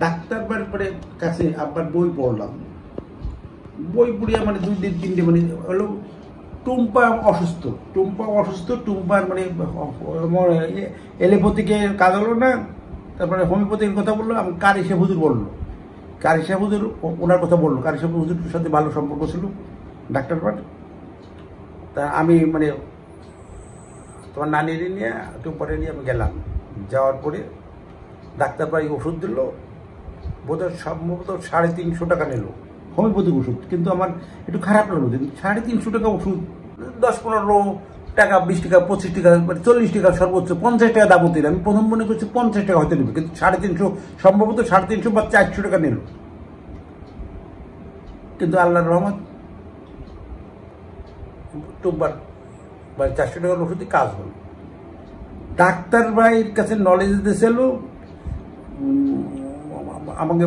Doctor পরে কাছে আব্বার বই পড়লাম, বই পড়িয়া মানে 2 দিন 3 মানে হলো টুম্পা অসুস্থ, টুম্পার মানে এলোপ্যাথিকে কাজ হলো না, তারপরে হোমিওপ্যাথির কথা বললো, আমি কারি সাহেব হুজুর বললো, কারি সাহেব হুজুর ওনার কথা বললো, কারি সাহেব হুজুরের সাথে ভালো সম্পর্ক ছিল ডাক্তার পাঠ। তা আমি মানে তোমার নানির নিয়ে টুম্পারে নিয়ে আমি গেলাম, যাওয়ার পরে ডাক্তার পাই ওষুধ দিল, বোধহয় সম্ভবত 350 টাকা নিল হোমিওপ্যাথিক ওষুধ। কিন্তু আমার একটু খারাপ লাগলো, 350 টাকা ওষুধ, 10-15 টাকা, 20 টাকা, 25 টাকা, মানে 40 টাকা, সর্বোচ্চ 50 টাকা দাম হতে। আমি প্রথম মনে করছি 50 টাকা হয়তো নেবে, কিন্তু 350, সম্ভবত 350 বা 400 টাকা নিল। কিন্তু আল্লাহর রহমত টুম্বার 400 টাকার ওষুধে কাজ হলো। ডাক্তার ভাইয়ের কাছে নলেজ দিয়েছিল আমাকে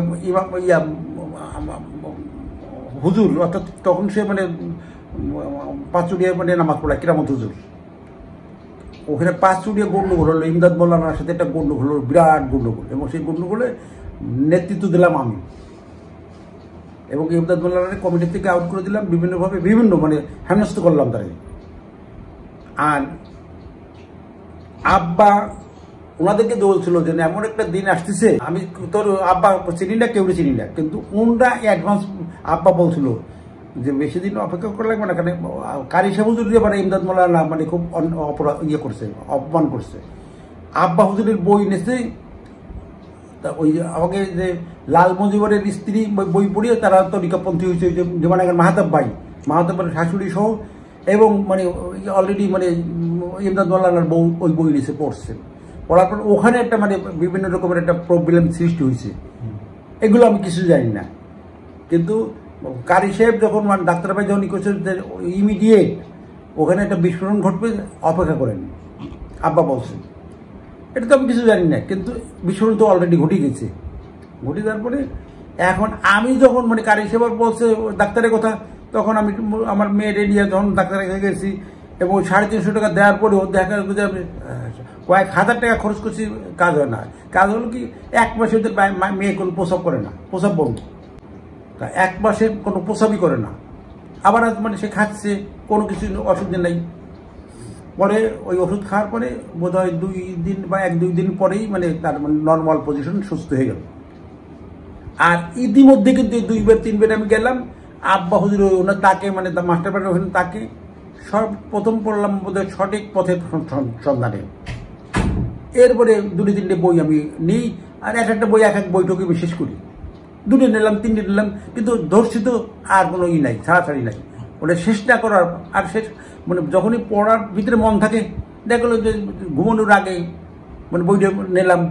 হুজুর, অর্থাৎ তখন সে মানে পাঁচুড়িয়া মানে নামাজ পড়ায় কিরামত হুজুর, ওখানে পাঁচুড়িয়া গন্ডগোল হলো, ইমদাদ মোল্লানার সাথে একটা গন্ডগোল হলো, বিরাট গন্ডগোল, এবং সেই গন্ডগোলে নেতৃত্ব দিলাম আমি, এবং ইমদাদ মোল্লানার কমিটি থেকে আউট করে দিলাম বিভিন্নভাবে, বিভিন্ন মানে হেনস্থ করলাম তাকে। আর আব্বা ওনাদেরকে বলছিল যে এমন একটা দিন আসতেছে, আমি তোর আব্বা চিনি না, কেউ চিনি না, কিন্তু ওনরা অ্যাডভান্স আব্বা বলছিল যে বেশি দিন অপেক্ষা করা লাগবে না, কারণ কারি সাহেব হুজুর মানে ইমদাদ মোল্লানা মানে খুব অপরাধ করছে, অপমান করছে। আব্বা হুজুরের বই এনেছে, তা ওই আমাকে যে লাল মজিবরের স্ত্রী বই পড়িয়ে তারা তরিকাপন্থী হয়েছে, ওই যে দেওয়ানগর মাহাতাব ভাইয়ের শাশুড়ি সহ, এবং মানে অলরেডি মানে ইমদাদ মোল্লানার বউ ওই বই নিয়েছে, পড়ছে, পড়ার পর ওখানে একটা মানে বিভিন্ন রকমের একটা প্রবলেম সৃষ্টি হয়েছে। এগুলো আমি কিছু জানি না, কিন্তু কারি সাহেব যখন মানে ডাক্তার ভাই যখন করছে ইমিডিয়েট ওখানে একটা বিস্ফোরণ ঘটবে, অপেক্ষা করেন আব্বা বলছেন। এটা তো আমি কিছু জানি না, কিন্তু বিস্ফোরণ তো অলরেডি ঘটে গেছে। ঘটে যাওয়ার পরে এখন আমি যখন মানে কারি সাহেব বলছে ডাক্তারের কথা, তখন আমি আমার মেয়েরে নিয়ে যখন ডাক্তারের কাছে গেছি, এবং 350 টাকা দেওয়ার পরেও দেখা গেছে আমি কয়েক হাজার টাকা খরচ করছি, কাজ হয় না। কাজ হলো কি, 1 মাসে ওদের মেয়ে কোনো প্রসব করে না, প্রসব বন্ধ, তা 1 মাসে কোনো প্রসবই করে না। আবার মানে সে খাচ্ছে, কোনো কিছু অসুবিধা নেই। পরে ওই ওষুধ খাওয়ার পরে বোধ হয় 2 দিন বা 1-2 দিন পরেই মানে তার মানে নর্মাল পজিশন, সুস্থ হয়ে গেল। আর ইতিমধ্যে কিন্তু 2-3 বার আমি গেলাম, আব্বা হুজুর ওনার তাকে মানে মাস্টার বাড়ির ওখানে তাকে প্রথম পড়লাম বোধহয় সঠিক পথের সন্ধানে। এরপরে 2-3টে বই আমি নিই, আর একটা বই এক বইটুকু বিশেষ করি, 2টে নিলাম, 3টে নিলাম, কিন্তু ধরছি তো আর কোনো নাই, ছাড়াছাড়ি নাই। ওটা শেষ না করার আর শেষ মানে যখনই পড়ার ভিতরে মন থাকে, দেখা গেলো যে ঘুমানোর আগে মানে বইটা নিলাম,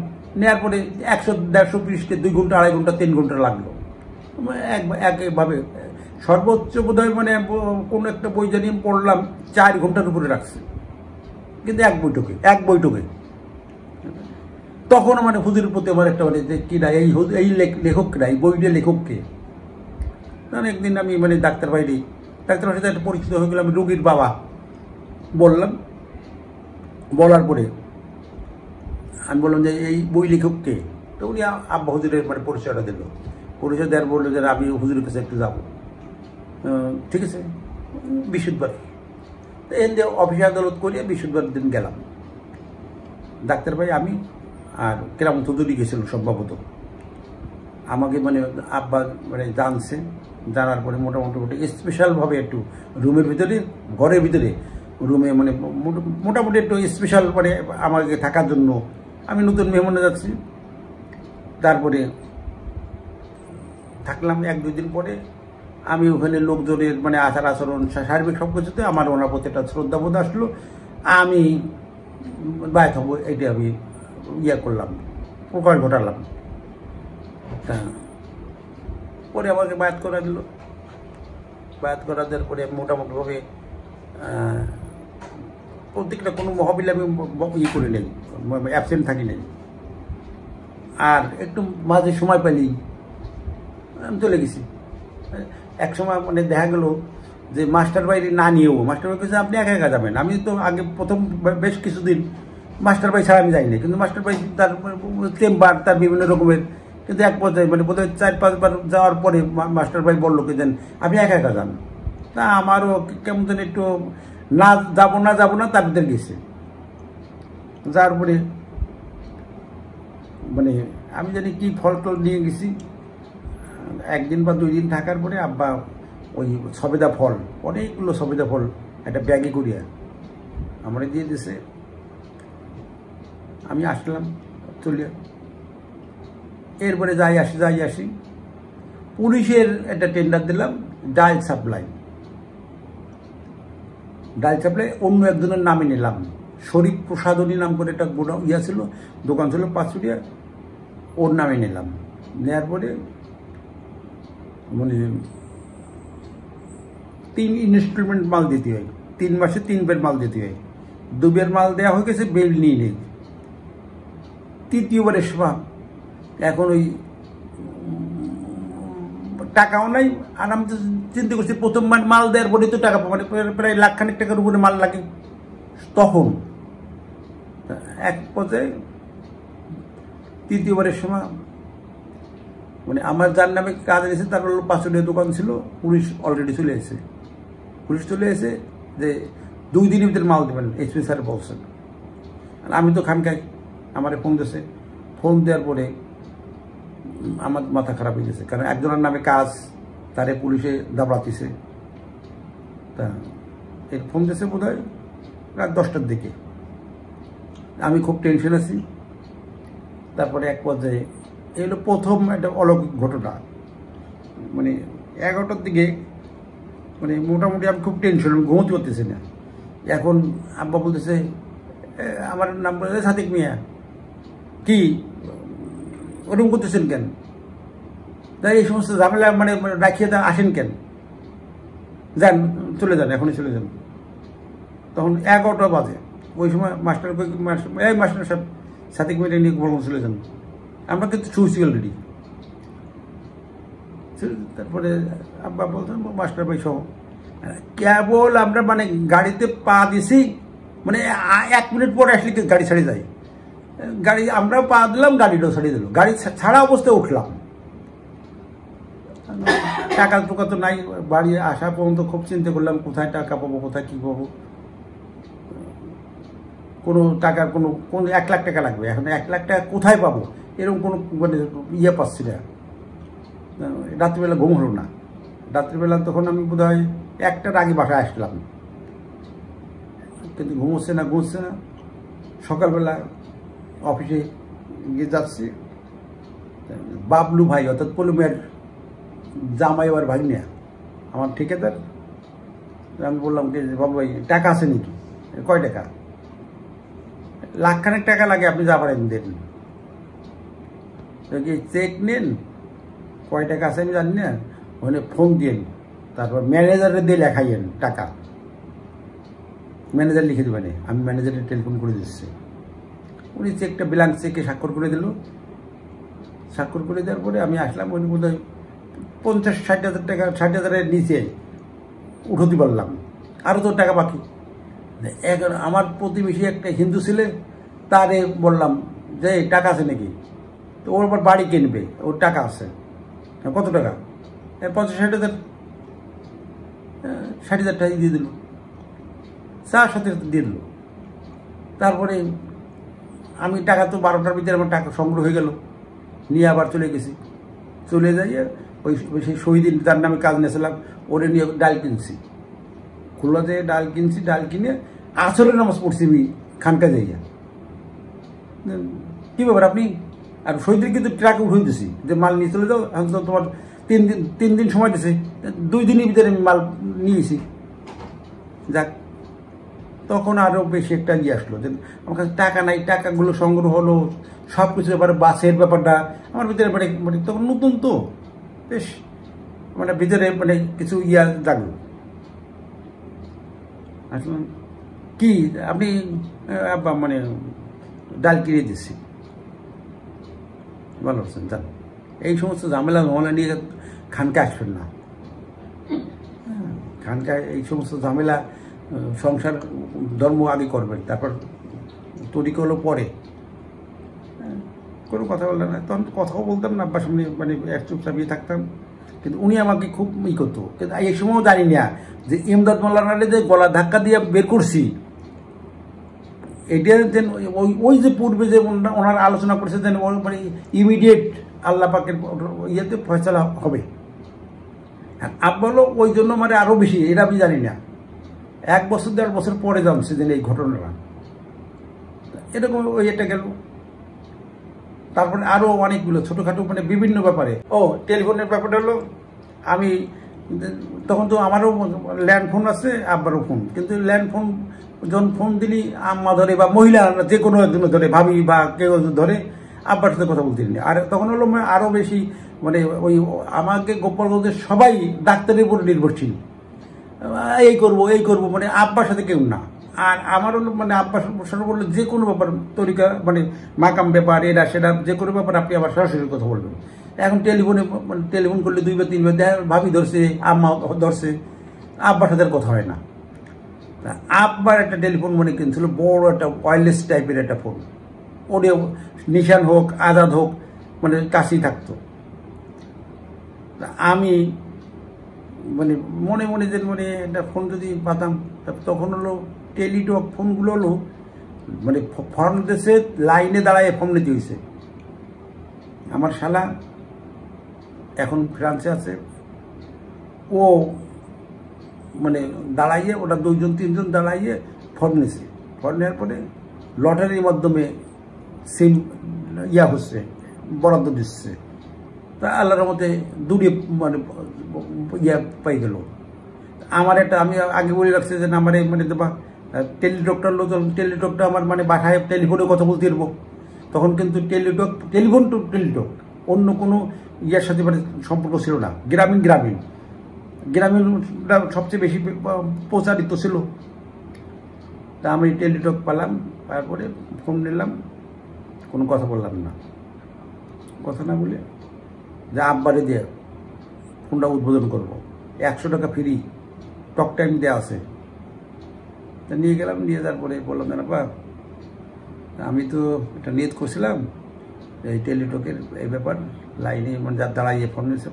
নেওয়ার পরে 100-150 পৃষ্ঠে 2 ঘন্টা, 2.5 ঘন্টা, 3 ঘন্টা লাগলো একভাবে। সর্বোচ্চ বোধ হয় মানে কোনো একটা বই জানিয়ে পড়লাম 4 ঘন্টার উপরে রাখছে, কিন্তু এক বইটুকে। তখন মানে হুজুরের প্রতি আমার একটা মানে যে কি না, এই লেখক না, এই বইটার লেখককে। তখন একদিন আমি মানে ডাক্তার ভাইয়ের সাথে একটা পরিচিত হয়ে গেলাম, রোগীর বাবা বললাম, বলার পরে আমি বললাম যে এই বই লেখককে, তো উনি আব্বা হুজুরের মানে পরিচয়টা দিল, পরিচয় দেওয়ার বললো যে আমি হুজুরের কাছে একটু যাবো। ঠিক আছে, বৃহস্পতিবার এনে অফিসে আদালত করিয়ে বৃহস্পতিবার দিন গেলাম। ডাক্তার ভাই, আমি আর কেরামত হুজুরই গেছিল সম্ভবত। আমাকে মানে আব্বা মানে জানছে, জানার পরে মোটামুটি স্পেশালভাবে একটু রুমের ভিতরে, ঘরের ভিতরে রুমে মানে মোটামুটি একটু স্পেশাল মানে আমাকে থাকার জন্য, আমি নতুন মেহমানে যাচ্ছি। তারপরে থাকলাম 1-2 দিন পরে, আমি ওখানে লোকজনের মানে আচার আচরণ, সার্বিক সব কিছুতে আমার ওনার প্রতি একটা শ্রদ্ধাবোধ আসলো। আমি বায়ত হবো, এটা আমি করলাম, প্রকাশ ঘটালাম। পরে আমাকে বায়াত করা দিল, বায়াত করা দেওয়ার পরে মোটামুটিভাবে প্রত্যেকটা কোনো মহাবিল আমি করে নেই, অ্যাবসেন্ট থাকি নেই। আর একটু মাঝে সময় পেলেই আমি চলে গেছি। এক সময় মানে দেখা গেল যে মাস্টার বাইরে না নিয়েও, মাস্টার ভাই কাছে আপনি একা যাবেন। আমি তো আগে প্রথম বেশ কিছুদিন মাস্টার ভাই ছাড়া আমি যাইনি, কিন্তু মাস্টার ভাই তার চেম্বার, তার বিভিন্ন রকমের কিন্তু এক পর্যায়ে মানে বোধহয় 4-5 বার যাওয়ার পরে মাস্টার ভাই বললো কি যেন আপনি একা একা যান। তা আমারও কেমন যেন একটু না যাবো না তার ভিতরে গেছে। যাওয়ার পরে মানে আমি জানি কি ফল টল নিয়ে গেছি। 1 দিন বা 2 দিন থাকার পরে আব্বা ওই সবেদা ফল, অনেকগুলো সবেদা ফল একটা ব্যাগে করিয়া আমার দিয়ে দিছে। আমি আসলাম চলিয়া, এরপরে যাই আসি পুলিশের একটা টেন্ডার দিলাম ডাল সাপ্লাই অন্য একজনের নামে নিলাম। শরীফ প্রসাদনী নাম করে একটা ছিল, দোকান ছিল পাঁচুরিয়া, ওর নামে নিলাম। নেওয়ার পরে মানে 3 ইনস্টলমেন্ট মাল দিতে হয়, 3 মাসে 3 বের মাল দিতে হয়। 2 বের মাল দেওয়া হয়ে গেছে, বেল নিয়ে নেই। 3য়বারের সময় এখন ওই টাকাও নাই। আর আমি তো চিন্তা করছি প্রথম মাল দেওয়ার পরে তো টাকা মানে প্রায় 1 লাখ খানিক টাকার উপরে মাল লাগে তখন। এক পর্যায়ে 3য়বারের সময় মানে আমার যার নামে কাজ এসেছে তার হলো 500 দোকান ছিল, পুলিশ অলরেডি চলে এসেছে। যে 2 দিনের ভিতরে মাল দেবেন এসপি স্যার বলছেন। আর আমি তো খানকায়, আমার ফোন দিয়েছে। ফোন দেওয়ার পরে আমার মাথা খারাপ হয়ে গেছে, কারণ একজনের নামে কাজ, তারে পুলিশে দাবড়াতিছে। তা এর ফোন দিয়েছে বোধ হয় রাত 10টার দিকে। আমি খুব টেনশন আছি। তারপরে এক পর্যায়ে এই হলো প্রথম একটা অলৌকিক ঘটনা। মানে 11টার দিকে মানে মোটামুটি আমি খুব টেনশন, ঘুমোতে করতেছি না। এখন আব্বা বলতেছে, আমার নাম বলে সাদিক মিয়া, কি ওরকম করতেছেন কেন? তাই এই সমস্ত ঝামেলা মানে রাখিয়ে আসেন কেন? যান, চলে যান, এখনই চলে যান। তখন 11টা বাজে। ওই সময় মাস্টার সাহেব সাদিক মিয়া নিয়ে চলে যান, আমরা কিন্তু শুয়েছি অলরেডি। তারপরে আব্বা বলতেন মাস্টার ভাই সহ কেবল আমরা মানে গাড়িতে পা দিছি, মানে 1 মিনিট পরে আসলে গাড়ি ছাড়িয়ে যায়। গাড়ি আমরাও পা দিলাম, গাড়িটাও ছাড়িয়ে দিল। গাড়ি ছাড়া অবস্থায় উঠলাম। টাকা টোকা তো নাই। বাড়ি আসা পর্যন্ত খুব চিন্তা করলাম কোথায় টাকা পাবো, কোথায় কী পাবো। কোনো টাকার কোনো 1 লাখ টাকা লাগবে। এখন 1 লাখ টাকা কোথায় পাবো এরকম কোনো মানে পাচ্ছি না। রাত্রিবেলা ঘুম হলো না। রাত্রিবেলা তখন আমি বোধ হয় 1টার আগে বাসায় আসলাম, কিন্তু ঘুমোচ্ছে না। সকালবেলা অফিসে গিয়ে যাচ্ছি, বাবলু ভাই অর্থাৎ পলুমের জামাই আর ভাগ্নে আমার ঠিকাদার। আমি বললাম যে বাবু ভাই টাকা আছে নাকি? কয় টাকা? 1 লাখ খানেক টাকা লাগে, আপনি যা পারেন দেন। চেক নেন, কয় টাকা আছে আমি জানি না, ওখানে ফোন দিন, তারপর ম্যানেজারে দিয়ে লেখাইয়েন টাকা। ম্যানেজার লিখে দেবেন। আমি ম্যানেজারের টেলিফোন করে দিচ্ছি। উনি চেকটা ব্ল্যাঙ্ক চেকে স্বাক্ষর করে দিল। স্বাক্ষর করে দেওয়ার পরে আমি আসলাম। উনি বোধ হয় 50-60 হাজার টাকা, 60 হাজারের নিচে উঠতে পারলাম। আরও তো টাকা বাকি। এখন আমার প্রতিবেশী একটা হিন্দু ছেলে, তারে বললাম যে টাকা আছে নাকি? তো ওর আবার বাড়ি কিনবে, ওর টাকা আছে। কত টাকা? 50-60 হাজার। 60 হাজার টাকা দিয়ে দিল, 4 দিয়ে দিল। তারপরে আমি টাকা তো 12টার ভিতরে আমার টাকা সংগ্রহ হয়ে গেল। নিয়ে আবার চলে গেছি। চলে যাইয়ে ওই সেই শহীদিন যার নামে কাজ নিয়েছিলাম, ওরে নিয়ে ডাল কিনছি। খুলনাতে ডাল কিনছি। ডাল কিনে আসরের নামাজ পড়ছি আমি খানকা যাইয়া। কী ব্যাপার আপনি? আর শহীদের কিন্তু ট্রাকে উঠে দিছি যে মাল নিয়ে চলে যাও। এখন তো তোমার 3 দিন সময় দিছে, 2 দিনের ভিতরে আমি মাল নিয়েছি। যাক, তখন আরও বেশি একটা ইয়ে আসলো যে আমার কাছে টাকা নাই। টাকাগুলো সংগ্রহ হলো, সব কিছু। এবারে বাসের ব্যাপারটা আমার ভিতরে মানে তখন নতুন তো, বেশ মানে ভিতরে মানে কিছু ইয়া জাগলো। আসলে কি আপনি মানে ডাল কিনে দিচ্ছি, ভালো আছেন জান। এই সমস্ত ঝামেলা নিয়ে খানকে আসবেন না। খানকায় এই সমস্ত ঝামেলা, সংসার ধর্ম আগে করবেন, তারপর তরিকা হলো পরে। কোনো কথা বললেন না। তখন কথাও বলতাম না, আব্বার সামনে মানে চুপচাপ থাকতাম। কিন্তু উনি আমাকে খুব করতো। কিন্তু এই সময়ও জানি না যে ইমদাদ মোল্লার যে গলা ধাক্কা দিয়ে বের করছি, এটা যেন ওই যে পূর্বে যে ওনার আলোচনা করছে যেন মানে ইমিডিয়েট আল্লাহ পাকের ইয়েতে ফয়সালা হবে। আব্বা হলো ওই জন্য মানে আরও বেশি, এটা আমি জানি না। 1 বছর 1.5 বছর পরে জানছে যে এই ঘটনাটা এরকম ওই এটা গেল। তারপরে আরও অনেকগুলো ছোটোখাটো মানে বিভিন্ন ব্যাপারে। টেলিফোনের ব্যাপারটা হলো, আমি তখন তো আমারও ল্যান্ড ফোন আছে, আব্বারও ফোন। কিন্তু ল্যান্ড ফোন যখন ফোন দিলি আম্মা ধরে বা মহিলা যে কোনো একজন ধরে, ভাবি বা কেউ ধরে, আব্বার সাথে কথা বলতে দিন। আর তখন হলো আরও বেশি মানে ওই আমাকে গোপালগঞ্জের সবাই ডাক্তারের উপর নির্ভরশীল, এই করবো মানে আব্বার সাথে কেউ না। আর আমার হলো মানে আব্বার সাথে বললে যে কোনো ব্যাপার তরিকা মানে মাকাম ব্যাপার এটা সেটা যে কোনো ব্যাপার আপনি আবার সরাসরি কথা বলবেন। এখন টেলিফোন করলে 2 বা 3 বার ভাবি ধরছে, আম্মা ধরছে, আব্বার সাথে কথা হয় না। আব্বার একটা টেলিফোন মানে কিনছিল, বড় একটা ওয়্যারলেস টাইপের একটা ফোন। ওডিও নিশান হোক আজাদ হোক মানে কাছেই থাকতো। আমি মানে মনে যে মানে একটা ফোন যদি পাতাম, তখন হলো টেলিটক ফোনগুলো হলো মানে ফর্ম দেশে লাইনে দাঁড়ায় ফর্ম নিতে হয়েছে। আমার শালা এখন ফ্রান্সে আছে, ও মানে দাঁড়াইয়ে ওটা 2 জন 3 জন দাঁড়াইয়ে ফর্ম নিয়েছে। ফর্ম নেওয়ার পরে লটারির মাধ্যমে সিম হচ্ছে, বরাদ্দ দিচ্ছে। তা আল্লাহর মধ্যে দূরে মানে পাই গেল। আমার একটা আমি আগে বলে রাখছি যে আমার মানে দেবা টেলিটকটার লোক, টেলিটকটা আমার মানে বাসায় টেলিফোনে কথা বলতে পারবো। তখন কিন্তু টেলিফোন টু টেলিটক, অন্য কোনো ইয়ার সাথে মানে সম্পর্ক ছিল না। গ্রামীণটা সবচেয়ে বেশি প্রচারিত ছিল। তা আমি টেলিটক পেলাম, তারপরে ফোন নিলাম, কোনো কথা বললাম না। কথা না বলে যে আব্বারে দিয়ে ফোনটা উদ্বোধন করবো, 100 টাকা ফ্রি টক টাইম দেওয়া আছে। তা নিয়ে গেলাম, নিয়ে যাওয়ার পরে বললাম না বা আমি তো এটা নিয়ত করছিলাম এই টেলিটকের এই ব্যাপার, লাইনে মানে যার দাঁড়াইয়ে ফোন নিয়েছে,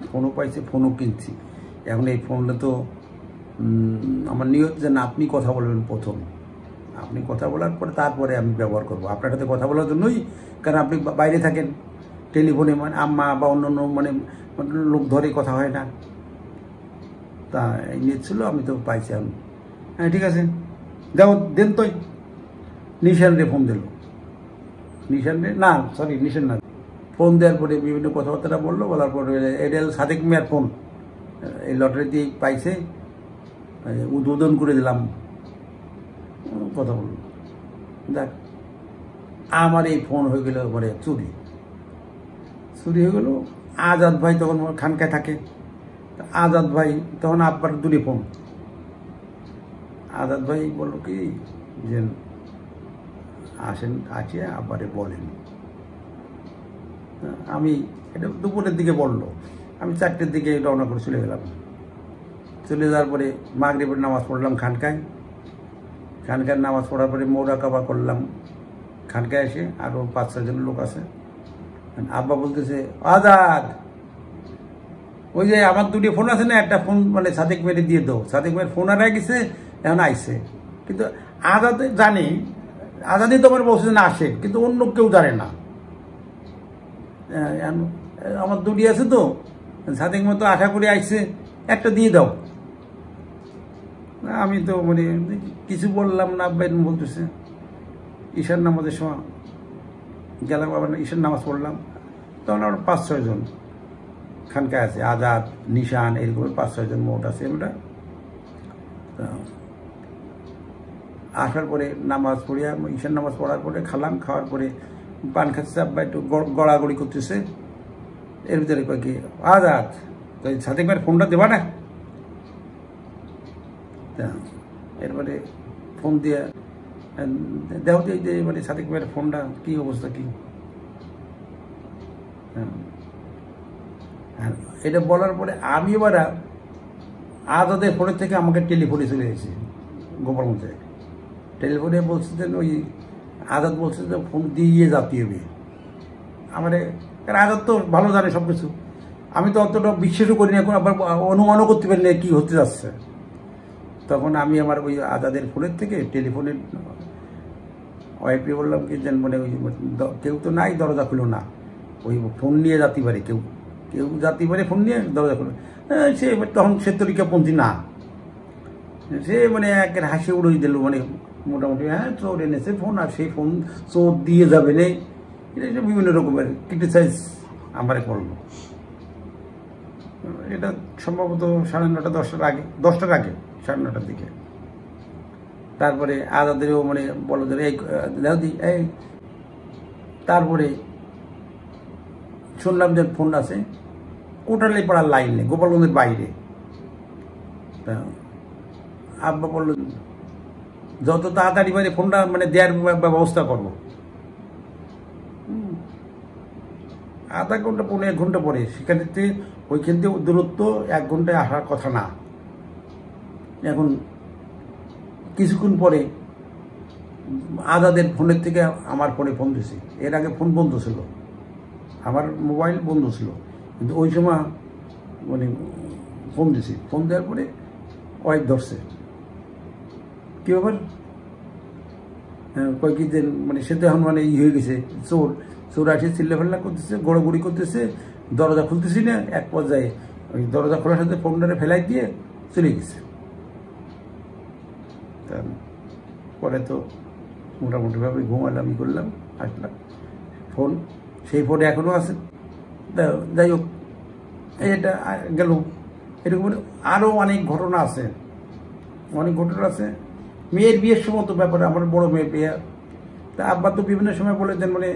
ফোনও পাইছে, ফোনও কিনছি। এখন এই ফোনটা তো আমার নিয়ত যে না, আপনি কথা বলবেন প্রথম, আপনি কথা বলার পরে তারপরে আমি ব্যবহার করবো আপনার সাথে কথা বলার জন্যই। কারণ আপনি বাইরে থাকেন, টেলিফোনে মানে আম্মা বা অন্য মানে লোক ধরে কথা হয় না। তা এই নিয়ত ছিল, আমি তো পাইছি। আমি হ্যাঁ ঠিক আছে যাও দেন। তো নিশান রে ফোন দিল, নিশান না, ফোন দেওয়ার পরে বিভিন্ন কথাবার্তা বললো। বলার পরে এটা সাদেক মিয়ার ফোন, এই লটারি দিয়ে পাইছে, উদ্বোধন করে দিলাম, কথা বললো। দেখ আমার এই ফোন হয়ে গেল পরে চুরি হয়ে গেল। আজাদ ভাই তখন খানকায় থাকে, আজাদ ভাই তখন আব্বার দূরে ফোন। আজাদ ভাই বললো কি যে আসেন, আছে আব্বারে বলেন। আমি এটা দুপুরের দিকে বললো, আমি 4টের দিকে রওনা করে চলে গেলাম। চলে যাওয়ার পরে মাগরিবের নামাজ পড়লাম খানকায় নামাজ পড়ার পরে মোরাকাবা করলাম খানকায় এসে। আরও 5-6 জন লোক আছে। আব্বা বলতেছে, আজাদ ওই যে আমার 2টি ফোন আছে না, একটা ফোন মানে সাদেক মেরে দিয়ে দাও। সাদেক মেয়ের ফোন আর গেছে, এখন আইসে। কিন্তু আজাদ জানি, আজাদই তো আমার বলছে না আসে, কিন্তু অন্য কেউ জানে না। আমার 2টি আছে তো, সাদেক মতো আশা করে আইসে, একটা দিয়ে দাও। আমি তো মানে কিছু বললাম না। আব্বা বলতেছে ঈশার নামাজের সময় গেলাম, আবার ঈশার নামাজ পড়লাম। তখন আমরা 5-6 জন খানকায় আছে, আজাদ, নিশান, এরকম 5-6 জন মোট আছে আমরা। আসার পরে নামাজ পড়িয়া, ঈশার নামাজ পড়ার পরে খাওয়ার পরে পান খাচ্ছে। আব্বা একটু গড়াগড়ি করতেছে। এর ভিতরে কয় কি, আজাদ সাদেক ভাইয়ের ফোনটা দেবা না? এরপরে ফোন দিয়ে দেও যে এবারে সাদেক ভাইয়ের ফোনটা কি অবস্থা কি। এটা বলার পরে আমি এবার আজাদের ফোনের থেকে আমাকে টেলিফোনে চলে এসেছি গোপালগঞ্জে। টেলিফোনে বলছে যে ওই আজাদ বলছে যে ফোন দিয়ে যেতে হবে। আমার আজাদ তো ভালো জানে সব কিছু, আমি তো অতটা বিশ্বাসও করি না, এখন আবার অনুমানও করতে পারি না কী হতে যাচ্ছে। তখন আমি আমার ওই আজাদের ফোনের থেকে টেলিফোনের ওয়াইফে বললাম কি যেন মানে ওই কেউ তো নাই, দরজা খুলো না, ওই ফোন নিয়ে যেতে পারে, কেউ কেউ যেতে পারে ফোন নিয়ে, দরজা খুলো। সে তখন সে তরিকাপন্থী না, সে মানে একের হাসি উড়িয়ে দিল, মানে মোটামুটি হ্যাঁ চোর এনেছে ফোন, আর সেই ফোন চোর দিয়ে যাবে নেই, এটা বিভিন্ন রকমের ক্রিটিসাইজ আমারে করলো। এটা সম্ভবত 9:30 10টার আগে 9:30 দিকে। তারপরে আজাদেরও মানে বলো যে এই তারপরে শুনলাম যে ফোন আছে কোটালি পাড়ার লাইনে, গোপালগঞ্জের বাইরে। তা আব্বা বলল যত তাড়াতাড়ি মানে ফোনটা মানে দেওয়ার ব্যবস্থা করবো। আধা ঘন্টা 1.5 ঘন্টা পরে, সেখানে ওইখান থেকে দূরত্ব 1 ঘন্টায় আসার কথা না। এখন কিছুক্ষণ পরে আজাদের ফোনের থেকে আমার ফোনে ফোন দিয়েছে। এর আগে ফোন বন্ধ ছিল, আমার মোবাইল বন্ধ ছিল, কিন্তু ওই সময় মানে ফোন দিয়েছি। ফোন দেওয়ার পরে ওয়াইফ ধরছে, কী ব্যাপার, কয়েকদিন দিন মানে সে তো এখন মানে হয়ে গেছে, চোর চোর আসে চিল্লাফাল্লা করতেছে, গড়াগড়ি করতেছে, দরজা খুলতেছি না। এক পর্যায়ে ওই দরজা খোলার সাথে ফোনটারে ফেলাই দিয়ে চলে গেছে। তা পরে তো মোটামুটিভাবে ঘুমালাম, ই করলাম, আসলাম। ফোন সেই ফোনে এখনও আছে। যাই হোক, এটা গেল। এরকম আরও অনেক ঘটনা আছে, মেয়ের বিয়ের সময় তো ব্যাপারে, আমার বড় মেয়ের বিয়ে। তা আব্বা তো বিভিন্ন সময় বলেছেন মানে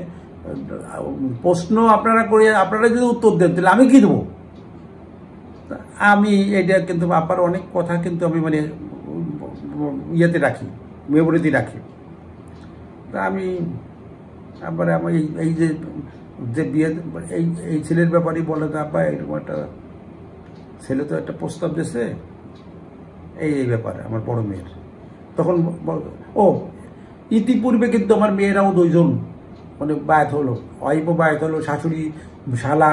প্রশ্ন আপনারা করে আপনারা যদি উত্তর দেন তাহলে আমি কি দেবো। আমি এটা কিন্তু আব্বার অনেক কথা কিন্তু আমি মানে ইয়েতে রাখি, মেমোরিতে রাখি। তা আমি আব্বার আমার এই যে বিয়ে এই ছেলের ব্যাপারেই বলে যে আব্বা এরকম একটা ছেলে তো একটা প্রস্তাব দিয়েছে এই ব্যাপারে আমার বড় মেয়ের। তখন ও ইতিপূর্বে কিন্তু আমার মেয়েরাও 2জন মানে বায়াত হলো, ওয়াইফও বায়াত হলো, শাশুড়ি, শালা,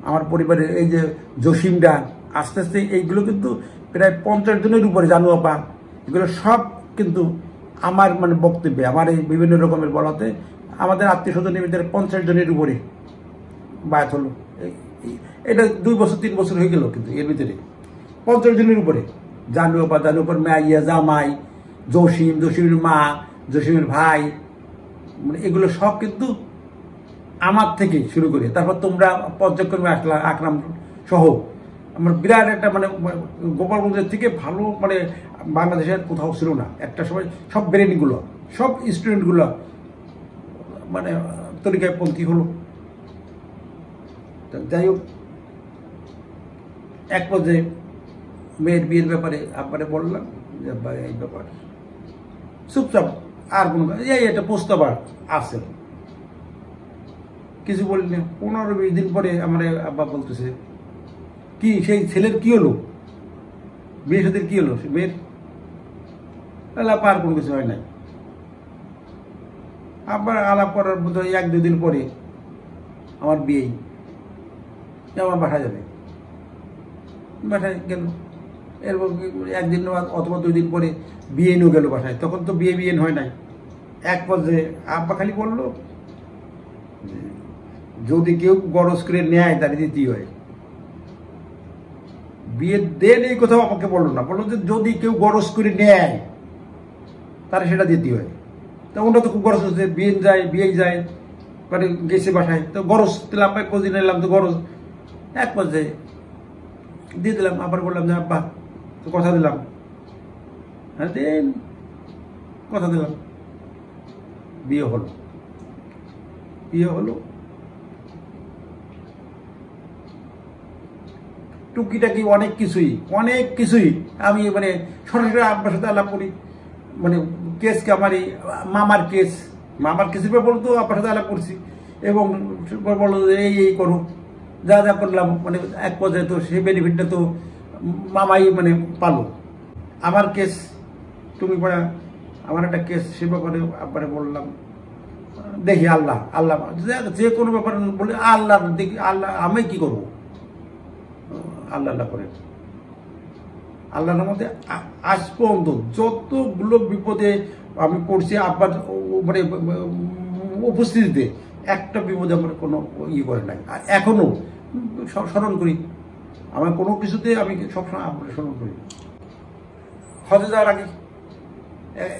আমার পরিবারের এই যে জসিমডা, আস্তে আস্তে এইগুলো কিন্তু প্রায় 50 জনের উপরে, জানু আপা, এগুলো সব কিন্তু আমার মানে বক্তব্যে, আমার এই বিভিন্ন রকমের বলাতে আমাদের আত্মীয় স্বজনের ভিতরে 50 জনের উপরে বায়াত হলো। এটা 2 বছর 3 বছর হয়ে গেল, কিন্তু এর ভিতরে 50 জনের উপরে, জানু আপার মাইয়া, জামাই, জসিমের মা, জসিমের ভাই, মানে এগুলো সব কিন্তু আমার থেকে শুরু করে, তারপর তোমরা পর্যায়ক্রমে আসলা, আকরাম সহ। আমার বিরাট একটা মানে গোপালগঞ্জের থেকে ভালো মানে বাংলাদেশের কোথাও ছিল না একটা সময়। সব ব্রেনগুলো, সব স্টুডেন্টগুলো মানে তরিকায় পন্থী হলো। যাই হোক, এক পর্যায়ে মেয়ের বিয়ের ব্যাপারে আব্বারে বললাম যে আব্বা এই ব্যাপার, চুপচাপ, আর কোনো এটা প্রস্তাব আছে, কিছু বলি না। 15-20 দিন পরে আমার আব্বা বলতেছে কি সেই ছেলের কি হলো, বিয়ের সাথে কি হলো, মেয়ের আলাপ, আর কোনো কিছু হয় নাই। আবার আলাপ করার মতো 1-2 দিন পরে আমার বিয়েই, আমার বাসায় যাবে, বাসায় গেল। এরপর 1 দিন অথবা 2 দিন পরে বিয়ে নিয়েও গেল বাসায়। তখন তো বিয়ে হয় নাই। এক পর্যায়ে আব্বা খালি বললো যদি কেউ গরজ করে নেয় তাহলে দিতেই হয়। বিয়ে দেন এই কোথাও আমাকে বললো না, বললো যে যদি কেউ গরজ করে নেয় তাহলে সেটা দিতেই হয়। তা ওটা তো খুব গরজ হচ্ছে, বিয়ে যায় মানে গেছে বাসায়, তো গরজ তাহলে আব্বাই প্রতিদিন এলাম, তো গরজ। এক পর্যায়ে দিয়ে দিলাম। আবার বললাম যে আব্বা তো কথা দিলাম, হ্যাঁ দেন, কথা দিলাম। বিয়ে হলো। টুকিটাকি অনেক কিছুই আমি মানে সরাসরি আব্বার সাথে আলাপ করি। মানে কেসকে আমার এই মামার কেসের ব্যাপার বলতো আব্বার সাথে আলাপ করছি, এবং বললো যে এই করো, যা করলাম। মানে এক পর্যায়ে তো সেই বেনিফিটটা তো মামাই মানে পালো। আমার কেস, তুমি পড়া আমার একটা কেস, সে ব্যাপারে আব্বারে বললাম। দেখি আল্লাহ আল্লাহ যে কোনো ব্যাপার বলে আল্লাহ দেখি, আল্লাহ আমি কি করবো, আল্লাহ আল্লাহ করে আল্লাহর মধ্যে আজ পর্যন্ত যতগুলো বিপদে আমি পড়ছি আব্বার মানে উপস্থিতিতে একটা বিপদে আমার কোনো ইয়ে করে নাই। আর এখনো স্মরণ করি, আমার কোনো কিছুতে আমি সবসময় আব্বার স্মরণ করি। হজে যাওয়ার আগে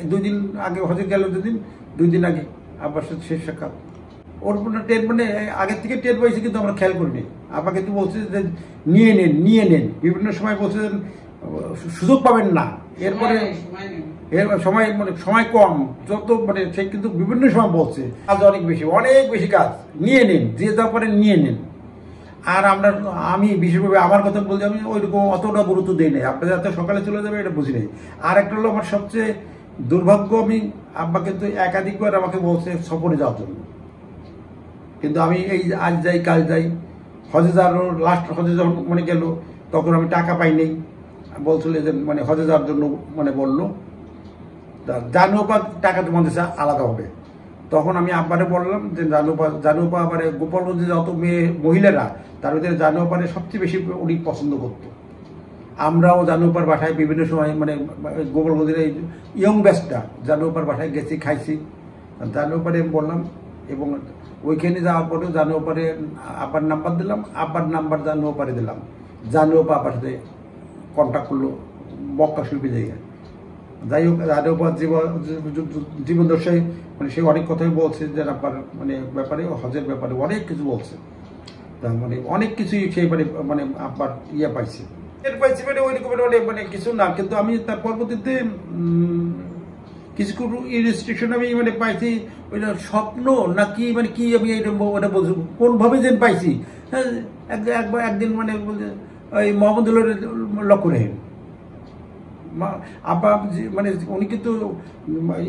2 দিন আগে, হজে গেল 2 দিন আগে আব্বার সাথে শেষ সাক্ষাৎ। ওর টের মানে আগের থেকে টের পাইছি, কিন্তু আমরা খেয়াল করিনি। আব্বা কিন্তু বলছে যে নিয়ে নেন, বিভিন্ন সময় বলছে সুযোগ পাবেন না, এরপরে সময় কম, যত সে কিন্তু বিভিন্ন সময় বলছে কাজ অনেক বেশি কাজ, নিয়ে নেন, যে যা পারেন নিয়ে নেন। আর আমি বিশেষভাবে আমার কথা বলছি, আমি ওইরকম অতটা গুরুত্ব দিই নাই। আপনাদের এত সকালে চলে যাবে এটা বুঝি নাই। আর একটা হলো আমার সবচেয়ে দুর্ভাগ্য, আমি আব্বা কিন্তু একাধিকবার আমাকে বলছে সফরে যাওয়ার জন্য, কিন্তু আমি এই আজ যাই কাল যাই। হজে যাওয়ার লাস্ট হজে যখন গেল, তখন আমি টাকা পাই নাই। বলছিল যে হজে যাওয়ার জন্য বললো, জানুপা টাকা তোমাদের আলাদা হবে। তখন আমি আব্বারে বললাম যে জানুপা আবার গোপালগঞ্জে যত মহিলারা, তার ভিতরে জানুপারে সবচেয়ে বেশি উনি পছন্দ করত। আমরাও জানুপার বাসায় বিভিন্ন সময় গোপালগঞ্জের এই ইয়ং ব্যাচটা জানুপার বাসায় গেছি, খাইছি। জানুপারে বললাম, এবং ওইখানে যাওয়ার পরেও জানুপারে আব্বার নাম্বার দিলাম, আব্বার নাম্বার জানুপারে দিলাম। জানুপা আব্বার সাথে কন্ট্যাক্ট করলো মক্কা শিল্পী জায়গায়। যাই হোক, জানুপার জীবন দশায় সে অনেক কথাই বলছে যে আব্বার ব্যাপারে, হজের ব্যাপারে অনেক কিছু বলছে। তার অনেক কিছুই সেই আব্বার ইয়ে পাইছে, এর পাইছি ওই রকমের কিছু না। কিন্তু আমি তার পরবর্তীতে কিছু রেস্ট্রিকশন আমি পাইছি, ওইটা স্বপ্ন নাকি কি আমি ওটা বলছি কোনভাবে যেন পাইছি। একদিন ওই মোহাম্মদুল্লাহ লক্ষ্য রেহেন আব্বা উনি কিন্তু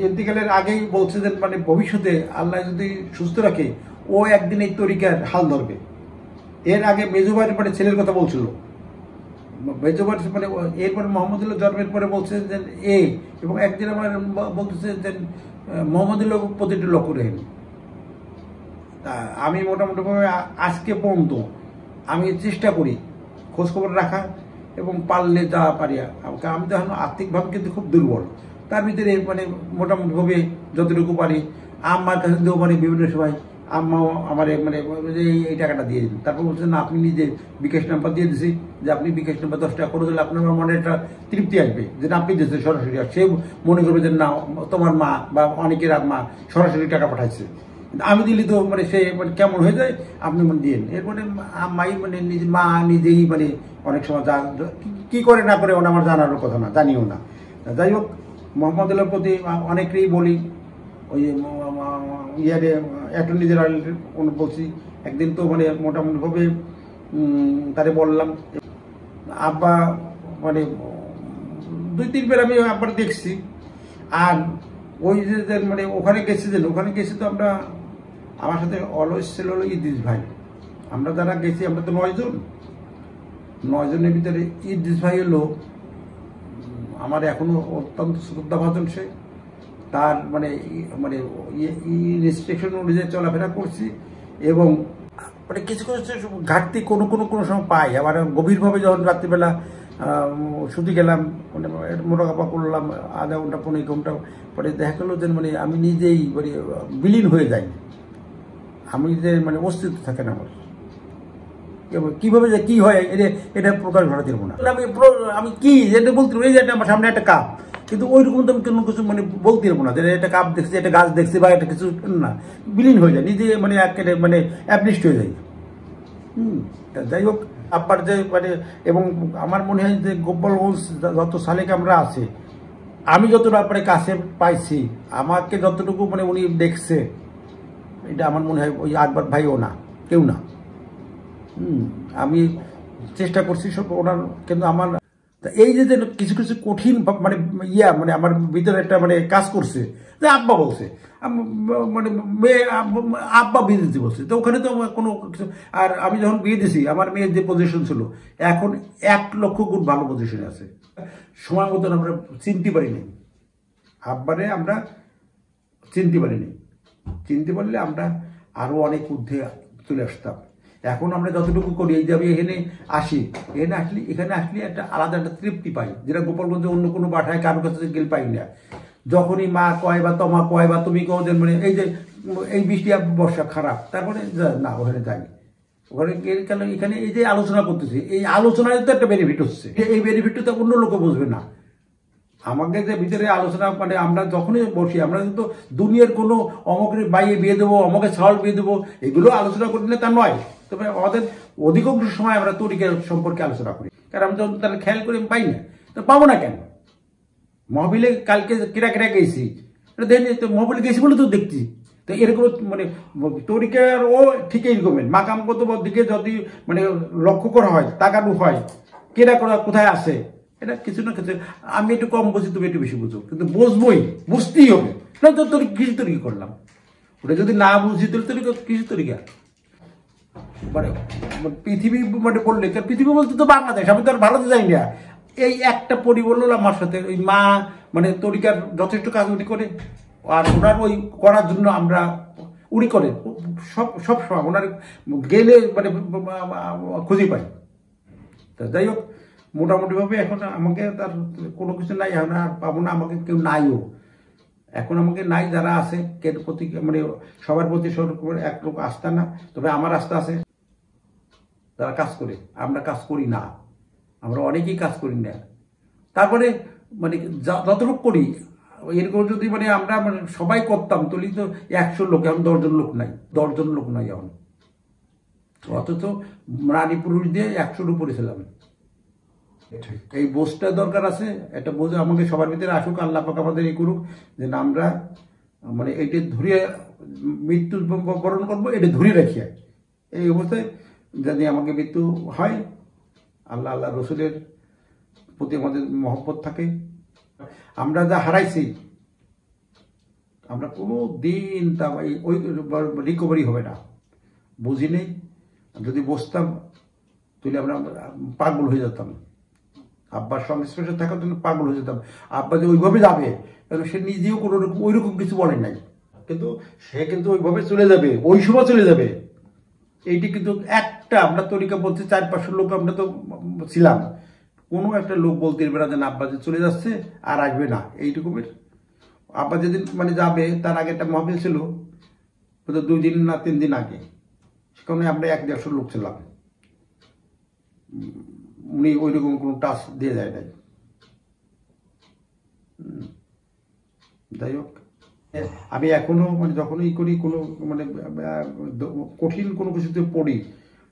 ইন্তিকালের আগেই বলছে যে ভবিষ্যতে আল্লাহ যদি সুস্থ রাখে, ও একদিন এই তরিকার হাল ধরবে। এর আগে মেজুবাড়ির ছেলের কথা বলছিল, মেজুবাড়ি এরপরে মোহাম্মদুল্লাহ জন্মের পরে বলছে যে এবং একদিন আমার বলতেছে যে মোহাম্মদুল্লাহ প্রতিটি লক্ষ্য রেহেন। তা আমি মোটামুটিভাবে আজকে পর্যন্ত আমি চেষ্টা করি খোঁজখবর রাখা, এবং পারলে যা পারি। আমি তো এখন আর্থিকভাবে কিন্তু খুব দুর্বল, তার ভিতরে মোটামুটিভাবে যতটুকু পারি আম্মার কাছে দিয়েও বিভিন্ন সময় আম্মাও আমার এই টাকাটা দিয়ে দিন। তারপর বলছে না, আপনি নিজে বিকাশ নাম্বার দিয়ে দিছি, যে আপনি বিকাশ নাম্বার 10 টাকা করে দিলে আপনার মনে একটা তৃপ্তি আসবে যে আপনি দিয়েছেন সরাসরি। আর সে মনে করবে যে না, তোমার মা বা অনেকের মা সরাসরি টাকা পাঠাইছে। আমি দিলি তো সে কেমন হয়ে যায়, আপনি দিন। এরপরে মাই মা নিজেই অনেক সময় কি করে না করে আমার জানারও কথা না, জানিও না। যাই হোক, মোহাম্মদুল্লাহর প্রতি অনেকেই বলি, ওই ইয়ারে অ্যাটর্নি জেনারেল বলছি। একদিন তো মোটামুটিভাবে তারে বললাম, আব্বা 2-3 বার আমি আব্বার দেখছি। আর ওই যে ওখানে গেছি তো আমরা, আমার সাথে অলওয়েজ ছিল হলো ইদ্রিস ভাই। আমরা যারা গেছি, আমরা তো 9 জন, 9 জনের ভিতরে ইদ্রিস ভাই হলো আমার এখনো অত্যন্ত শ্রদ্ধাভাজন। সে তার রেস্ট্রিকশন অনুযায়ী চলাফেরা করছি, এবং কিছু কিছু ঘাটতি কোনো সময় পাই। আবার গভীরভাবে যখন রাত্রিবেলা শুতে গেলাম, মোটাকাপা করলাম আধা ঘন্টা 15 ঘন্টা পরে দেখা গেলো যে আমি নিজেই বিলীন হয়ে যাই। আমি যে অস্তিত্ব থাকে না আমার, কিভাবে যে কি হয় এটা প্রকাশ ঘটাতে পারবো না। আমি কি যেটা বলতে এই যে আমার সামনে একটা কাপ, কিন্তু ওই রকম তো আমি কোনো কিছু বলতে পারবো না যে একটা কাপ দেখছি, একটা গাছ দেখছি, বা একটা কিছু না, বিলীন হয়ে যায় নিজে, অ্যাবলিস্ট হয়ে যায়। যাই হোক, আব্বার যে এবং আমার মনে হয় যে গোপালগঞ্জ যত সালেক আমরা আছে, আমি যতটা কাছে পাইছি, আমাকে যতটুকু উনি দেখছে, এটা আমার মনে হয় ওই আকবর ভাইও না, কেউ না। আমি চেষ্টা করছি সব ওনার, কিন্তু আমার এই যে কিছু কিছু কঠিন আমার ভিতরে একটা কাজ করছে যে আব্বা বলছে, মেয়ে আব্বা বিয়ে দিতে বলছে। তো ওখানে তো কোনো কিছু, আর আমি যখন বিয়ে দিছি, আমার মেয়ের যে পজিশন ছিল, এখন 1 লক্ষ গুণ ভালো পজিশনে আছে। সময় মতন আমরা চিনতে পারিনি, আব্বারে আমরা চিনতে পারিনি। চিনতে পারলে আমরা আরো অনেক ঊর্ধ্বে চলে আসতাম। এখন আমরা যতটুকু করি, এই যে আমি এখানে আসি, এখানে আসলে একটা আলাদা একটা তৃপ্তি পাই, যেটা গোপালগঞ্জে অন্য কোনো পাঠায় কারোর কাছে গেলে পাই না। যখনই মা কয় বা তোমা কয় বা তুমি কও যে মানে এই যে এই বৃষ্টি বর্ষা খারাপ, তারপরে না ওখানে যাই, ওখানে কেন এখানে এই যে আলোচনা করতেছি, এই আলোচনায় তো একটা বেনিফিট হচ্ছে, এই বেনিফিটটা তো অন্য লোকে বুঝবে না। আমাকে যে ভিতরে আলোচনা মানে আমরা যখনই বসি, আমরা কিন্তু দুনিয়ার কোনো অমকের বাইয়ে বিয়ে দেবো, অমকের ছাওয়াল বিয়ে দেবো, এগুলো আলোচনা করি না তা নয়। তবে আমাদের অধিকাংশ সময় আমরা তরিকা সম্পর্কে আলোচনা করি, কারণ আমি যখন তাহলে খেয়াল করে পাই না, তো পাবো না কেন? মহাবিলে কালকে কেরা গেছি, তো মহাবিলে গেছি বলে তো দেখছি। তো এরকম মানে তরিকার ও ঠিক এইরকমের মাকামগত দিকে যদি মানে লক্ষ্য করা হয়, তাকানো হয়, কেরা কোথায় আছে, এটা কিছু না কিছু। আমি একটু কম বুঝি, তুমি একটু বেশি বুঝো, কিন্তু বুঝতেই হবে না। তো তোর কিছু তরিকা করলাম, ওটা যদি না বুঝি তাহলে তরিকা কিছু তরিকা মানে পৃথিবী মানে বললে, পৃথিবী বলতে তো বাংলাদেশ, আমি তো আর ভারতে যাই না। এই একটা পরি বললো আমার সাথে, ওই মা মানে তরিকার যথেষ্ট কাজ উনি করে, আর ওনার ওই করার জন্য আমরা উনি করে সব সময় ওনার গেলে মানে খুঁজে পাই। তা যাই হোক, মোটামুটিভাবে এখন আমাকে তার কোনো কিছু নাই, এখন আর পাবো না, আমাকে কেউ নাইও এখন, আমাকে নাই যারা আছে কের প্রতি মানে সবার প্রতি এক লোক আস্থা না, তবে আমার আস্থা আছে। তারা কাজ করে, আমরা কাজ করি না, আমরা অনেকেই কাজ করি না। তারপরে মানে যতটুকু করি এরকম যদি মানে আমরা মানে সবাই করতাম তাহলে তো 100 লোক, এখন 10 জন লোক নাই, 10 জন লোক নাই এখন। অথচ রানী পুরুষ দিয়ে 100-র উপরে ছিলাম। এই বোঝটা দরকার আছে, একটা বোঝ আমাকে সবার ভিতরে আসুক, আল্লাহ পাক আমাদের এই করুক যে আমরা মানে এটা ধরে মৃত্যু বরণ করবো, এটা ধরে রাখি। এই অবস্থায় যদি আমাকে মৃত্যু হয়, আল্লাহ রসুলের প্রতি আমাদের মহব্বত থাকে। আমরা যা হারাইছি, আমরা কোনো দিন তা ওই রিকভারি হবে না, বুঝি নেই। যদি বসতাম তাহলে আমরা পাগল হয়ে যেতাম, আব্বার সংস্পর্শে থাকার জন্য পাগল হয়ে যেতাম। আব্বা যে ওইভাবে যাবে, কারণ সে নিজেও কোনো রকম ওই রকম কিছু বলে নাই, কিন্তু সে কিন্তু ওইভাবে চলে যাবে, ওই সময় চলে যাবে। এইটি কিন্তু একটা আমরা তরিকা বলতে 400-500 লোক আমরা তো ছিলাম, কোনো একটা লোক বলতে পারবে না যে আব্বা যে চলে যাচ্ছে আর আসবে না, এইরকমের। আব্বা যেদিন মানে যাবে তার আগে একটা মহফিল ছিল, 2 দিন না 3 দিন আগে, সেখানে আমরা 100-150 লোক ছিলাম। উনি ওই রকম কোনো টাচ দিয়ে যায় নাই। যাই হোক, আমি এখনো মানে যখনই করি কোনো মানে কঠিন কোনো কিছুতে পড়ি,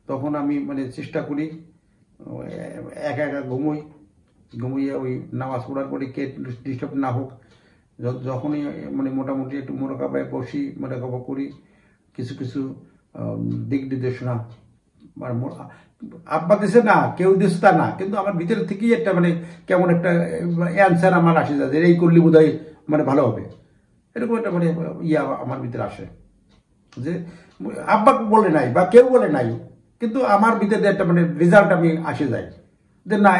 তখন আমি মানে চেষ্টা করি একা ঘুমিয়ে ওই নামাজ পড়ার পরে কে ডিস্টার্ব না হোক, যখনই মানে মোটামুটি একটু মোরাকাবায় বসি, মোরাকাবা করি, কিছু দিক নির্দেশনা আব্বা দিছে না, কেউ দিচ্ছে তা না, কিন্তু আমার ভিতর থেকেই একটা মানে কেমন একটা অ্যান্সার আমার আসে যায় যে এই করলে বোধহয় মানে ভালো হবে, এরকম একটা মানে আমার ভিতরে আসে যে আব্বা বলে নাই বা কেউ বলে নাই, কিন্তু আমার ভিতরে একটা মানে রেজাল্ট আমি আসে যায় যে না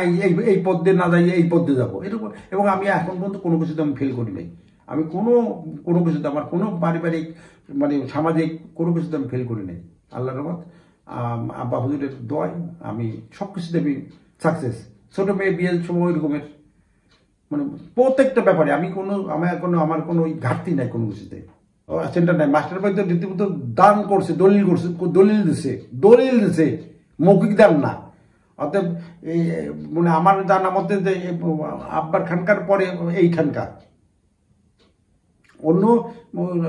এই পথ দিয়ে না যাই এই পথ দিয়ে যাবো, এরকম। এবং আমি এখন পর্যন্ত কোনো কিছুতে আমি ফেল করি নাই, আমি কোনো কিছুতে আমার কোনো পারিবারিক মানে সামাজিক কোনো কিছুতে আমি ফেল করি নাই। আল্লাহর রহমত, আব্বা হুজুরের দোয়ায় আমি সব কিছুতে আমি সাকসেস। ছোট মেয়ে বিয়ের সময় ওই রকমের মানে প্রত্যেকটা ব্যাপারে আমি আমার কোনো ঘাটতি নাই কোনো কিছুতে, সেন্টার নাই। মাস্টার ভাই তো রীতিমতো দান করছে, দলিল দিছে, মৌখিক দান না। অতএব এই মানে আমার জানা মতে যে আব্বার খানকার পরে এইখানকার অন্য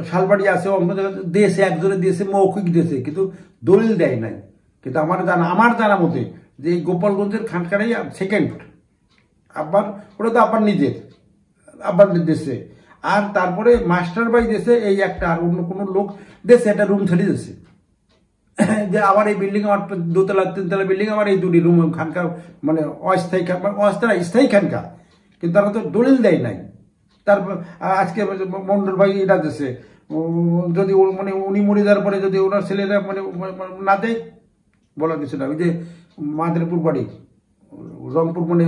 শালবাড়ি আছে, অন্য জায়গায় দিয়েছে, একজনে দিয়েছে, মৌখিক দিয়েছে, কিন্তু দলিল দেয় নাই। কিন্তু আমার জানা মতে যে এই গোপালগঞ্জের খানকারাই সেকেন্ড আব্বার, ওটা তো আব্বার দেশে। আর তারপরে মাস্টার বাই দেশে এই একটা, আর অন্য কোনো লোক দেশে একটা রুম ছেড়ে দিয়েছে যে আমার এই বিল্ডিং, আমার 2তলা 3তলা বিল্ডিং, আমার এই 2টি রুম খানকার মানে স্থায়ী খানকা, কিন্তু তারা তো দলিল দেয় নাই। তারপর আজকে মন্ডল ভাই এটা দিয়েছে, যদি মানে উনি মরে যাওয়ার পরে যদি ওনার ছেলেরা মানে না দেয়, বলার কিছু না। ওই যে মাদারীপুর বাড়ি, রংপুর, মানে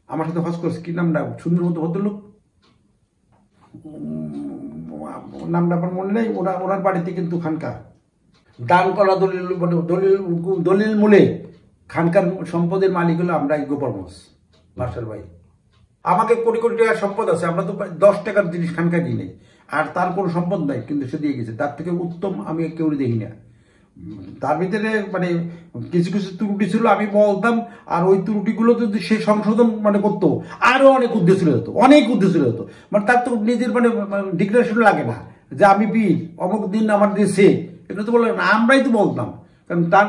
আমার সাথে হজ করছে, কি নাম না, সুন্দর মতো ভদ্রলোক, নামটা আমার মনে নেই, ওনার বাড়িতে কিন্তু খানকা দান করা দলিল মানে দলিল মূলে খানকার সম্পদের মালিক হলো আমরা গোপালগঞ্জ মাস্টার ভাই। আমাকে কোটি কোটি টাকার সম্পদ আছে, আমরা তো 10 টাকার জিনিস খানকায় দিই নেই, আর তার কোনো সম্পদ নাই, কিন্তু সে দিয়ে গেছে। তার থেকে উত্তম আমি কেউ দেখি না। তার ভিতরে মানে কিছু কিছু ত্রুটি ছিল, আমি বলতাম, আর ওই ত্রুটিগুলো যদি সে সংশোধন মানে করতো, আরো অনেক উদ্দেশ্য হতো, অনেক উদ্দেশ্য হতো। মানে তার তো নিজের মানে ডিক্লারেশন লাগে না যে আমি বীর অমুক দিন আমার দেশে, এটা তো বললাম না, আমরাই তো বলতাম। কারণ তার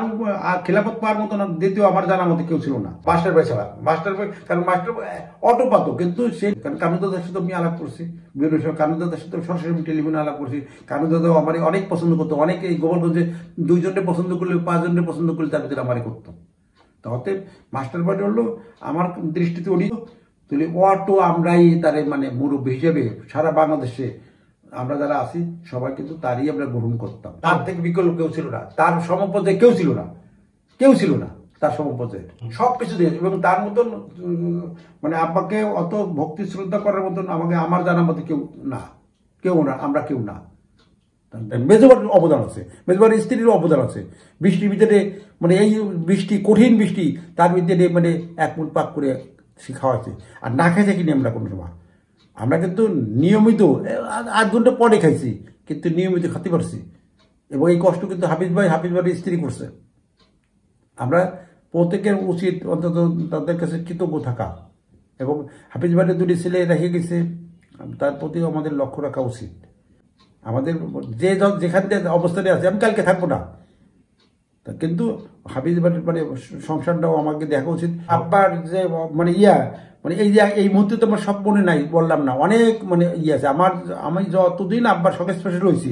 খেলাফত পাওয়ার মতো না, দ্বিতীয় আমার জানার মতো কেউ ছিল না মাস্টার ভাই ছাড়া। মাস্টার ভাই কারণ মাস্টার অটো পাতো, কিন্তু সে কারণ কানুদাদার সাথে আমি আলাপ করছি বিভিন্ন সময়, কানুদাদার সাথে সরাসরি টেলিফোনে আলাপ করছি। কানুদাদাও আমার অনেক পছন্দ করতো, অনেক এই গোপালগঞ্জে 2 জনকে পছন্দ করলে 5 জনকে পছন্দ করলে তার ভিতরে আমারই করতো। তো অতএব মাস্টার ভাই হলো আমার দৃষ্টিতে উনি তুলি অটো আমরাই তারে মানে মুরব্বী হিসেবে সারা বাংলাদেশে আমরা যারা আছি সবাই কিন্তু তারই আমরা গ্রহণ করতাম। তার থেকে বিকল্প কেউ ছিল না, তার সমপর্যায়ে কেউ ছিল না, কেউ ছিল না তার সমপর্যায়ে সবকিছু দিয়ে। এবং তার মতন মানে আব্বাকে অত ভক্তি শ্রদ্ধা করার মতন আমাকে আমার জানার মতো কেউ না, কেউ না, আমরা কেউ না। মেজবাড়ির অবদান আছে, মেজবাড়ির স্ত্রীর অবদান আছে। বৃষ্টির ভিতরে মানে এই বৃষ্টি, কঠিন বৃষ্টি, তার ভিতরে মানে 1 মুঠ পাক করে সে খাওয়াচ্ছে। আর না খাই থাকিনি আমরা কোনো সময়, আমরা কিন্তু নিয়মিত 8 ঘন্টা পরে খাইছি, কিন্তু নিয়মিত খেতে পারছি। এবং এই কষ্ট কিন্তু হাফিজ ভাইয়ের স্ত্রী করছে। আমরা প্রত্যেকের উচিত অন্তত তাদের কাছে কৃতজ্ঞ থাকা, এবং হাফিজ ভাইয়ের 2টি ছেলে রেখে গেছে, তার প্রতিও আমাদের লক্ষ্য রাখা উচিত। আমাদের যে যেখান থেকে অবস্থানে আছে, আমি কালকে থাকবো না, কিন্তু হাফিজ ভাইয়ের মানে সংসারটাও আমাকে দেখা উচিত। আব্বার যে মানে মানে এই যে এই মুহূর্তে তো আমার সব মনে নাই, বললাম না, অনেক মানে আছে আমার। আমি যতদিন আব্বার সংস্পর্শে রয়েছি,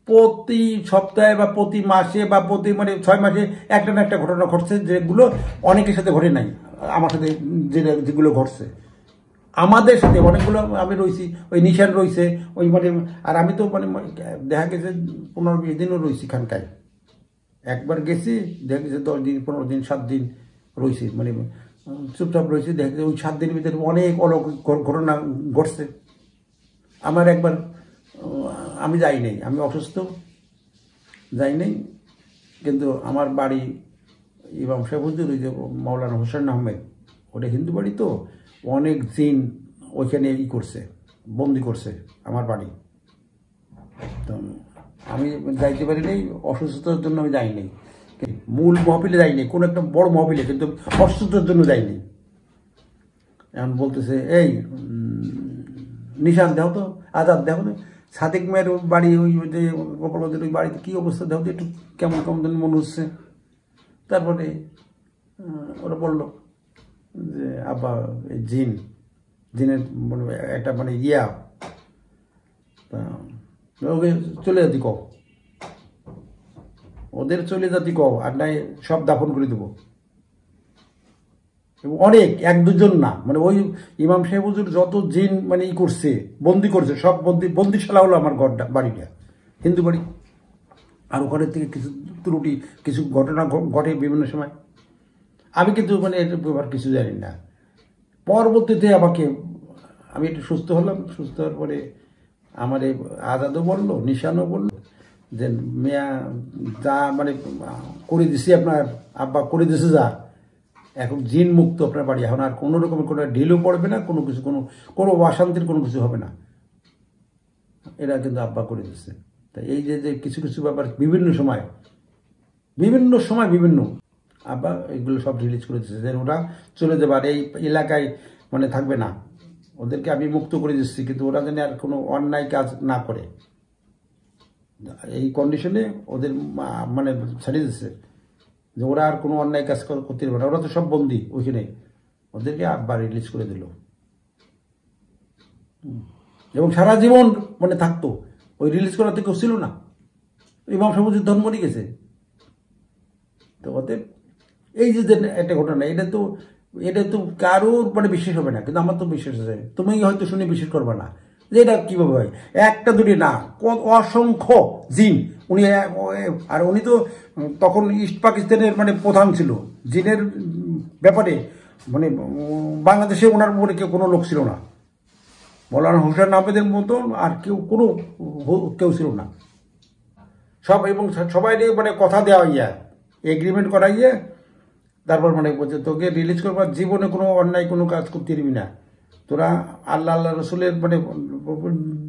প্রতি সপ্তাহে বা প্রতি মাসে বা প্রতি মানে 6 মাসে একটা না একটা ঘটনা ঘটছে, যেগুলো অনেকের সাথে ঘটে নাই, আমার সাথে যেগুলো ঘটছে আমাদের সাথে অনেকগুলো। আমি রয়েছি, ওই নিশান রয়েছে, ওই মানে, আর আমি তো মানে দেখা গেছে 15-20 দিনও রয়েছি খানকায়। একবার গেছি, দেখা গেছে 10 দিন 15 দিন 7 দিন রয়েছি, মানে চুপচাপ রয়েছে। দেখা গেছে ওই 7 দিনের ভিতরে অনেক অলৌকিক ঘটনা ঘটছে। আমার একবার আমি যাই নাই, আমি অসুস্থ, যাই নাই, কিন্তু আমার বাড়ি ইমাম সাহেব হুজুর, ওই যে মাওলানা হোসেন আহমেদ, ওটা হিন্দু বাড়ি, তো অনেক জিন ওইখানে করছে, বন্দি করছে আমার বাড়ি। তো আমি যাইতে পারি নাই, অসুস্থতার জন্য আমি যাই নাই। মূল মহফিলে যাইনি, কোনো একটা বড় মহফিলে, কিন্তু অসুস্থতার জন্য যাইনি। এখন বলতেছে, এই নিশান দেখো তো, আজাদ দেখো তো, সাদিক মেয়ের বাড়ি, ওই যে গোপালগঞ্জের ওই বাড়িতে কী অবস্থা দেখো তো, একটু কেমন কেমন মনে হচ্ছে। তারপরে ওরা বললো যে আব্বা এই জিনের মানে একটা মানে তা ওকে চলে যেতে কও, ওদের চলে যেতে কও, আর নাই সব দাফন করে দেবো। অনেক, 1-2 জন না, মানে ওই ইমাম সাহেব হুজুর যত জিন মানে করছে, বন্দি করছে, সব বন্দিশালা হলো আমার বাড়িটা, হিন্দু বাড়ি। আর ওখানের থেকে কিছু ত্রুটি, কিছু ঘটনা ঘটে বিভিন্ন সময়। আমি কিন্তু মানে এটার ব্যাপার কিছু জানি না। পরবর্তীতে আমাকে, আমি একটু সুস্থ হলাম, সুস্থ হওয়ার পরে আমার এই আজাদও বললো, নিশানও বললো যে মেয়া যা মানে করে দিছি, আপনার আব্বা করে দিছে, যা এখন জিন মুক্ত আপনার বাড়ি, এখন আর কোনো রকমের কোনো ঢিলও পড়বে না, কোনো কিছু কোনো অশান্তির কোনো কিছু হবে না, এরা কিন্তু আব্বা করে দিচ্ছে। তাই এই যে কিছু কিছু ব্যাপার বিভিন্ন সময় বিভিন্ন আব্বা এগুলো সব রিলিজ করে দিচ্ছে, যে ওরা চলে যাবে, আর এই এলাকায় মানে থাকবে না, ওদেরকে আমি মুক্ত করে দিচ্ছি, কিন্তু ওরা যেন আর কোনো অন্যায় কাজ না করে, এই কন্ডিশনে ওদের মানে ছাড়িয়ে দিচ্ছে, যে ওরা আর কোনো অন্যায় কাজ করতে পারবে না, ওরা তো সব বন্দি ওইখানে, ওদেরকে আব্বা রিলিজ করে দিল। এবং সারা জীবন মানে থাকতো, ওই রিলিজ করাতে কেউ ছিল না, ইমাম সাহেব হুজুর ধর্ম নিয়ে গেছে। তো ওতে এই যে একটা ঘটনা, এটা তো কারোর মানে বিশ্বাস হবে না, কিন্তু আমার তো বিশ্বাস আছে, তুমি হয়তো শুনে বিশ্বাস করবে না যে এটা কীভাবে হয়। 1টা 2টি না, অসংখ্য জিন উনি, আর উনি তো তখন ইস্ট পাকিস্তানের মানে প্রধান ছিল জিনের ব্যাপারে, মানে বাংলাদেশে ওনার উপরে কেউ কোনো লোক ছিল না, মৌলানা হোসেন আহমেদের মতন আর কেউ ছিল না। সব এবং সবাই মানে কথা দেওয়া ইয়া এগ্রিমেন্ট করাইয়ে তারপর মানে বলছে তোকে রিলিজ করবার জীবনে কোনো অন্যায় কোনো কাজ করতে পারবি না, তোরা আল্লাহ রসুলের মানে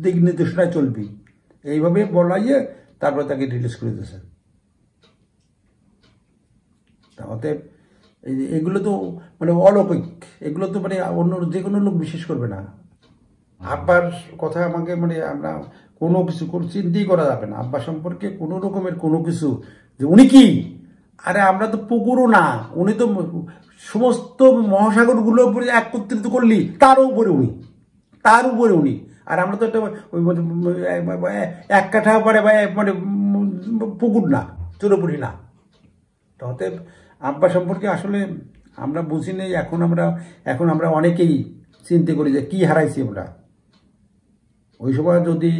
দিক নির্দেশনায় চলবি, এইভাবে বলাইয়ে তারপরে তাকে রিলিজ করে দিয়েছে। তাহলে এগুলো তো মানে অলৌকিক, এগুলো তো মানে অন্য যে কোনো লোক বিশ্বাস করবে না। আব্বার কথা আমাকে মানে আমরা কোনো কিছু চিন্তাই করা যাবে না আব্বা সম্পর্কে কোনো রকমের কোনো কিছু যে উনি কি, আরে আমরা তো পুকুরও না, উনি তো সমস্ত মহাসাগরগুলো উপরে একত্রিত করলি তার উপরে উনি, আর আমরা তো একটা এক কাঠা পরে মানে পুকুর না, চুরোপুরি না। তাতে আব্বা সম্পর্কে আসলে আমরা বুঝি নেই। এখন আমরা অনেকেই চিন্তা করি যে কি হারাইছি আমরা। ওই সময় যদি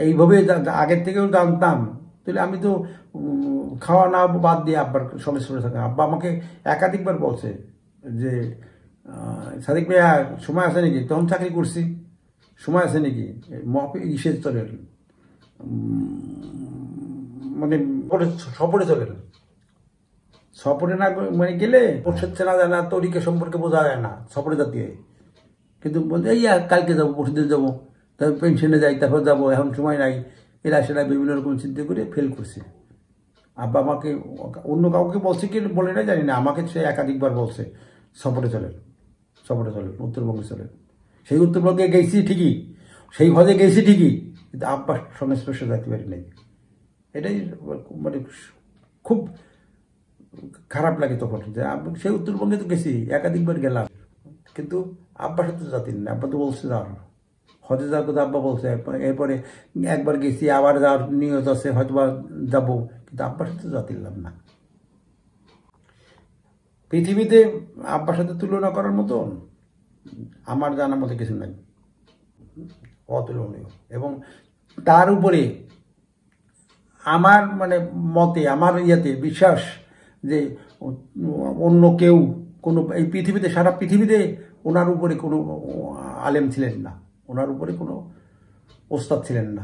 এইভাবে আগের থেকেও জানতাম তাহলে আমি তো খাওয়া না বাদ দিয়ে আব্বার সঙ্গে সরে থাকা। আব্বা আমাকে একাধিকবার বলছে যে সাদিক ভাইয়া সময় আছে নাকি, তখন চাকরি করছি, সময় আছে নাকি ইসে চলেন মানে সফরে চলেন, সফরে না মানে গেলে পরিষদ চেনা যায় না, তরিকা সম্পর্কে বোঝা যায় না সফরে জাতীয়। কিন্তু বলছে এই কালকে যাবো, পরশুদিন যাবো, তারপর পেনশনে যাই, তারপর যাবো, এখন সময় নাই, এরা সেটা বিভিন্ন রকম চিন্তা করে ফেল করছে। আব্বা আমাকে অন্য কাউকে বলছে কি বলে না জানি না, আমাকে সে একাধিকবার বলছে সফরে চলেন উত্তরবঙ্গে চলেন। সেই উত্তরবঙ্গে গেছি ঠিকই, সেই হজে গেছি ঠিকই, কিন্তু আব্বার সংস্পর্শে যাইতে পারি নাই। এটাই মানে খুব খারাপ লাগে তখন যে সেই উত্তরবঙ্গে তো গেছি, একাধিকবার গেলাম, কিন্তু আব্বার সাথে যাতি না। আব্বা তো বলছে যাওয়ার, হজে যাওয়ার কথা আব্বা বলছে, এরপরে একবার গেছি, আবার যাওয়ার নিয়ত আছে, হয়তো বা যাবো, কিন্তু আব্বার সাথে যাতিলাম না। পৃথিবীতে আব্বার সাথে তুলনা করার মতন আমার জানার মতো কিছু নাই, অতুলনীয়। এবং তার উপরে আমার মানে মতে, আমার ইয়েতে বিশ্বাস যে অন্য কেউ কোনো এই পৃথিবীতে, সারা পৃথিবীতে ওনার উপরে কোনো আলেম ছিলেন না, ওনার উপরে কোনো ওস্তাদ ছিলেন না।